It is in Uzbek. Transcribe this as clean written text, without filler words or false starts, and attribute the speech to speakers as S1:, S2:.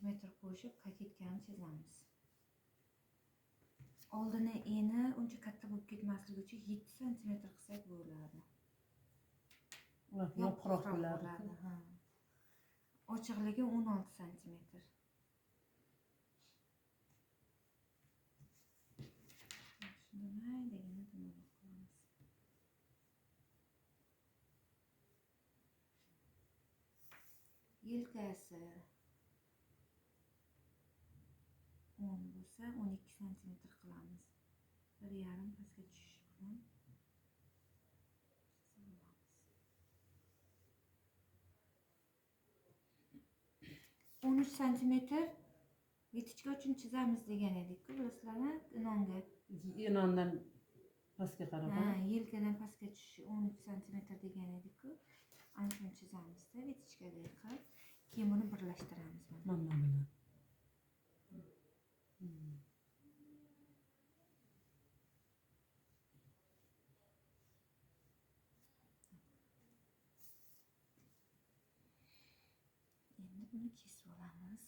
S1: santimetr qo'shib koketkanini chizamiz. Oldini eni uncha katta bo'lib ketmasligi uchun 7 santimetr qilsak bo'ladi.
S2: Yopiqroq bo'ladi.
S1: Ha. Ochiqligi 16 santimetr. Shuni maydagina dumaloq qilamiz. Yelkasi 10 bo'lsa 12 santimetr qilamiz. 1,5 pastga tushish bilan 13 santimetr vitichka uchun chizamiz degan edik-ku, bilasizlarmi?
S2: Inondan pastga qarab.
S1: Yelkadan pastga tushishi 13 santimetr degan edik-ku. Ana shuni chizamizda vitichkaga qilib, keyin buni birlashtiramiz
S2: mana bilan.
S1: Endi buni kesib olamiz.